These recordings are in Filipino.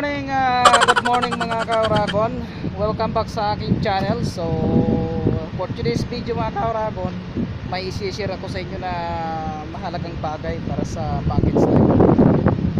Good morning mga kauragon. Welcome back sa aking channel. So, for today's video mga kauragon, may isi-share ako sa inyo na mahalagang bagay para sa package life.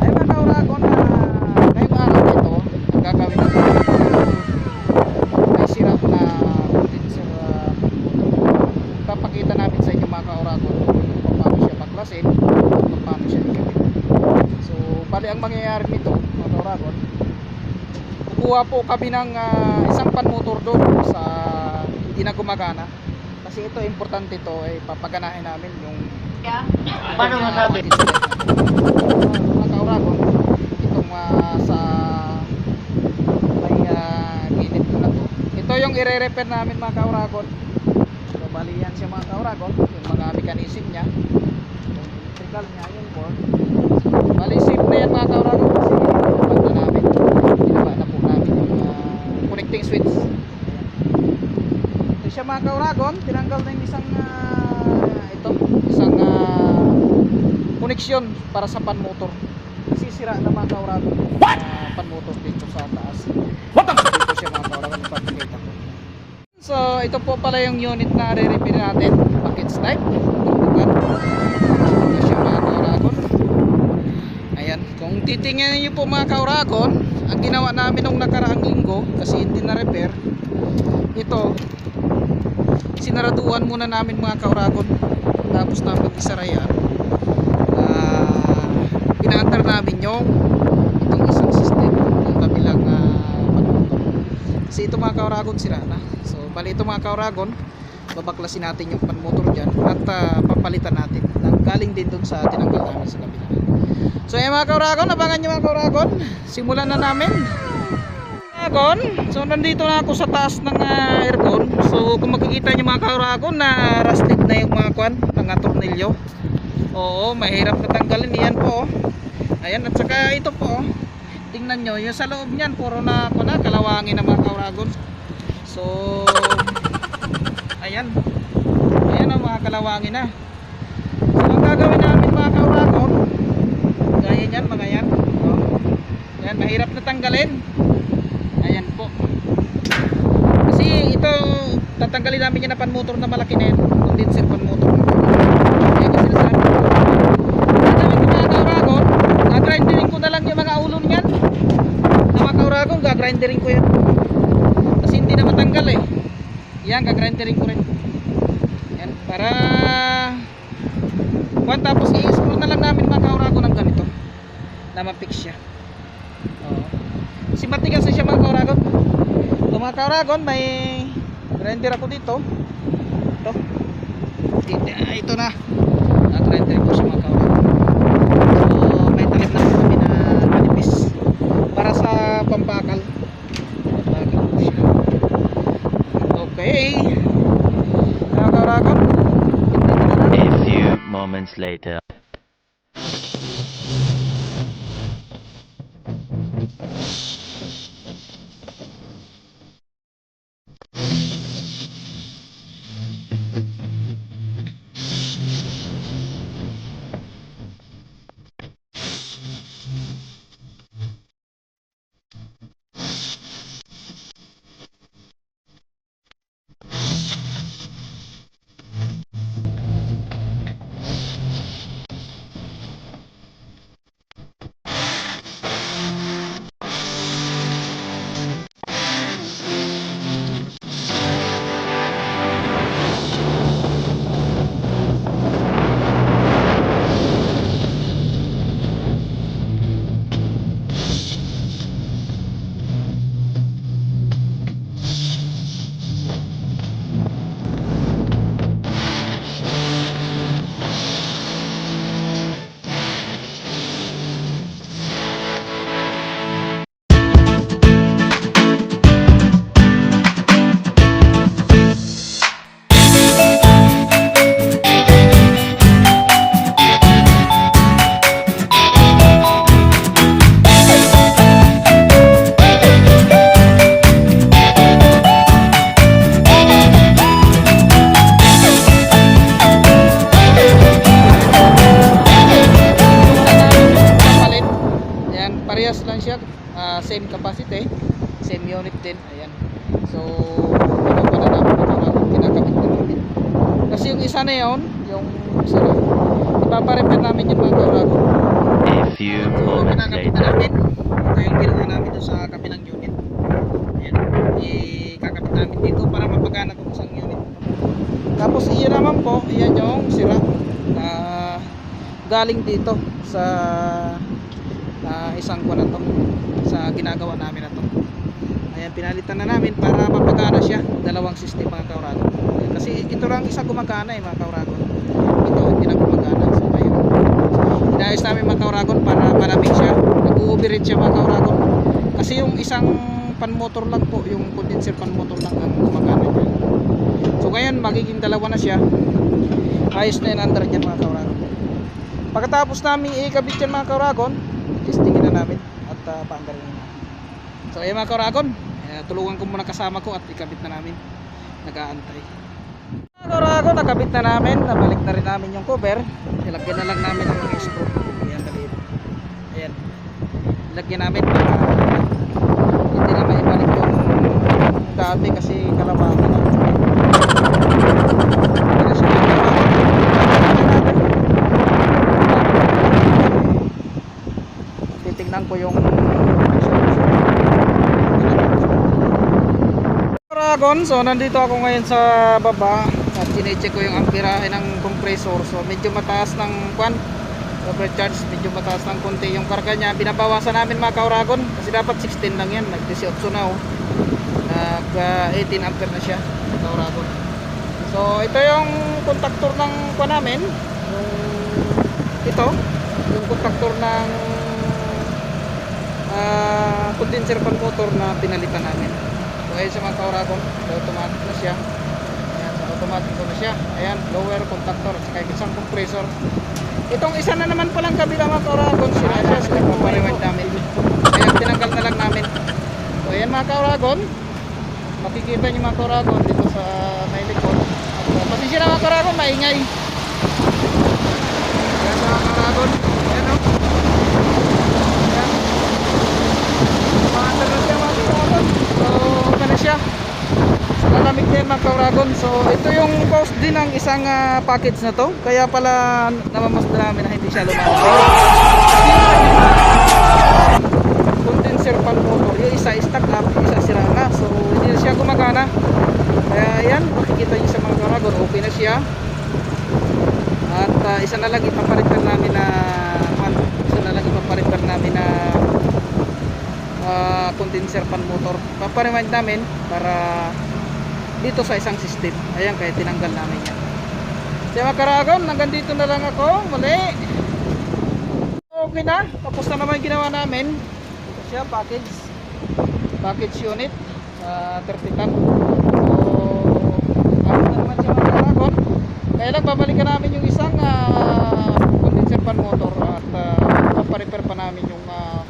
Ay mga kauragon, ngayong araw nito, ang gagawin natin ay sirap na condenser. Papakita namin sa inyo mga kauragon kung paano siya baklasin, kung paano siya ikabit. So, bali ang mangyayari nito mga kauragon, kukuha po kami ng isang panmotor doon sa hindi na gumagana, kasi ito importante, ito ay papaganahin namin yung Paano masabi? Mga kauragon, itong sa may gilid ko na to, ito yung ire-repair namin mga kauragon. So bali yan siya mga kauragon, yung mga mechanism nya, yung electrical nya, yung board. Bali safe na yan mga kauragon, kasi pagka namin ginawa na po namin yung connecting switch. Ito siya mga kauragon, tinanggal na yung isang isang connection para sa panmotor. Sisira na mga kauragon yung panmotor dito sa taas. Dito siya mga kauragon, ipapakita ko. So ito po pala yung unit na re-repair natin, package type. Ito siya mga kauragon. Ayan, kung titingnan niyo po mga kauragon, ang ginawa namin nung nakaraang linggo, kasi hindi na repair, ito sinaraduan muna namin mga kauragon. Tapos na mag-isara yan, pinaandar namin yung itong isang system ng kabilang panmotor, kasi ito mga kauragon sira na. So bali ito mga kauragon, babaklasin natin yung panmotor dyan at papalitan natin nang galing din dun sa tinanggal namin sa kabila. So yan mga kauragon, abangan nyo mga kauragon, simulan na namin. So nandito na ako sa taas ng aircon. So kung makikita nyo mga kauragon na rusted na yung mga kwan, mga tornilyo. Oo, mahirap na tanggalin. Yan po, ayan, at saka ito po, tingnan nyo, yung sa loob nyan puro na kalawangin na mga kauragon. So ayan, ayan ang mga kalawangin na. So ang gagawin namin mga kauragon, gaya nyan mga yan, yan, mahirap na tanggalin. Ayan po, kasi ito tatanggalin namin yan na panmotor na malaki na yan, condenser panmotor. Kaya kasi nasabi ko, gagawin ko mga kauragon, gagrinderin ko na lang yung mga ulo niyan na mga kauragon, gagrinderin ko yan kasi hindi na matanggal eh. Yan, gagrinderin ko rin yan para tapos i-screw na lang namin mga kauragon ng ganito na ma-fix siya. Kasi matigas na siya mga kauragon. So mga kauragon, may grinder ako dito. Ito na, grinder ko siya mga kauragon. So may talim na kami na manipis para sa pampakal. Pampakal ko siya. Okay mga kauragon, A few moments later. siya, same capacity, same unit din. Ayan. So ano pa na namin mga kauragon, kinakabit na namin. Kasi yung isa na yun, yung isa na, ipaparepair namin yung mga kauragon. A few So moments kinakabit na later. namin. Ito yung ginawa namin doon sa kabilang unit. Ayan, ikakabit namin dito para mapagana kung isang unit. Tapos iyan naman po, iyan yung sira na galing dito sa isang kuwan na to, sa ginagawa namin na to. Ayan, pinalitan na namin para mapagana siya, dalawang system mga kauragon. Ayan, kasi ito lang isa gumagana mga kauragon, ito hindi na gumagana. So ayun, inayos namin mga kauragon para malamig siya, nag-overheat siya mga kauragon, kasi yung isang pan motor lang po, yung condenser pan motor lang ang gumagana niya. So ngayon magiging dalawa na siya, ayos na yun under dyan mga kauragon. Pagkatapos namin ikabit yan mga kauragon, testingin na namin at paandarin na namin. So ayun mga kauragon, tulungan ko muna kasama ko at ikabit na namin, nag-aantay. Mga kauragon, nakabit na namin, nabalik na rin namin yung cover, ilagyan na lang namin ang mga screw. Ayan, daliit. Ayan, ilagyan namin para hindi na maibalik yung dati kasi kalawakan na. Titingnan ko yung Dragon. So nandito ako ngayon sa baba at sinecheck ko yung amperahe ng compressor. So medyo mataas ng overcharge, medyo mataas ng konti yung karga niya. Binabawasan namin mga kauragon kasi dapat 16 lang yan, nag 18 na oh. Nag 18 ampere na siya mga kauragon. So ito yung contactor ng namin, ito yung contactor ng condenser pan motor na pinalitan namin. So ayun sa mga kauragon, automatic na siya. Ayan, so automatic na siya. Ayan, lower contactor at saka isang compressor. Itong isa na naman palang kabila mga kauragon, sila siya, so ipapariwad namin. Ayan, tinanggal na lang namin. So ayan mga kauragon, makikita nyo mga kauragon dito sa may likod. At pasensya na mga kauragon, maingay. Ayan mga kauragon, ayan o. Ayan. Maandar na siya mga kauragon. So okay na siya. So lalamig na yun mga kauragon. So ito yung cost din ng isang package na to. Kaya pala namamasda namin na hindi siya lumalamig. Condenser pan motor, yung isa stuck up, yung isa sira na. So hindi na siya gumagana. Kaya yan, makikita nyo sa mga kauragon, okay na siya. At isa na lang ipaparepair namin na condenser pan motor. Paparewind namin para dito sa isang system. Ayan, kaya tinanggal namin yan. So mga kauragon, hanggang dito na lang ako. Muli. Okay na, tapos na naman ginawa namin. Ito siya, package unit 30 ton. So ano na naman siya mga kauragon. Kaya lang babalikan namin yung isang condenser pan motor at paparepair pa namin yung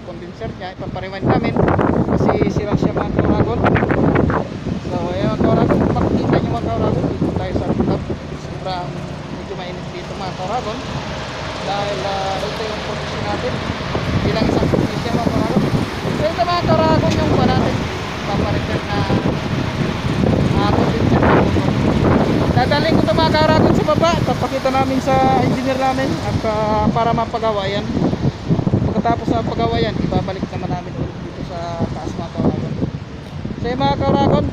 condenser niya, ipaparewind namin kasi sira siya mga kauragon. So ayan mga kauragon, kung makikita nyo mga kauragon, dito tayo sa rooftop. Sobrang medyo mainit dito mga kauragon dahil ito yung condition natin bilang isang technician mga kauragon. So ito mga kauragon yung pa natin paparepair na condenser pan motor. Dadalhin ko ito mga kauragon sa baba, papakita namin sa engineer namin at para mapagawa yan. Pagkatapos sa pagawa yan, ibabalik naman namin ulit dito sa taas mga kauragon. So yung mga kauragon,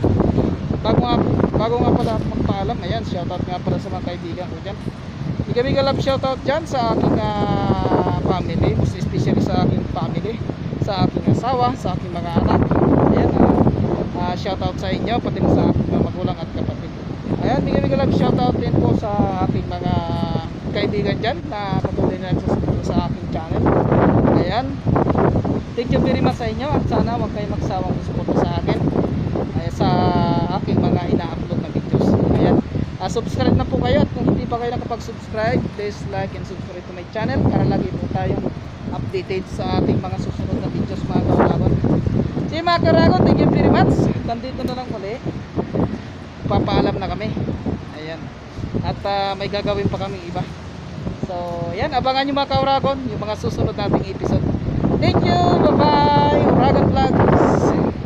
bago nga pala magpaalam, ayan, shoutout nga pala sa mga kaibigan ko dyan. Big love shoutout dyan sa aking family, most especially sa aking family, sa aking asawa, sa aking mga anak. Ayan, shoutout sa inyo, pati sa aking mga magulang at kapatid. Ayan, big love shoutout din po sa aking mga kaibigan dyan na patuloy na nagsusunod sa aking channel. Ayan, thank you very much sa inyo at sana huwag kayo magsawang suporta sa akin sa aking mga ina-upload na videos. Ayan, subscribe na po kayo at kung hindi pa kayo nakapag-subscribe, please like and subscribe to my channel para lagi po tayong updated sa ating mga susunod na videos mga kauragon. So mga kauragon, thank you very much. Nandito na lang muli, papaalam na kami. Ayan, at may gagawin pa kaming iba. So yan, abangan nyo mga kauragon yung mga susunod nating episode. Thank you, bye bye. Dragon Vlogs.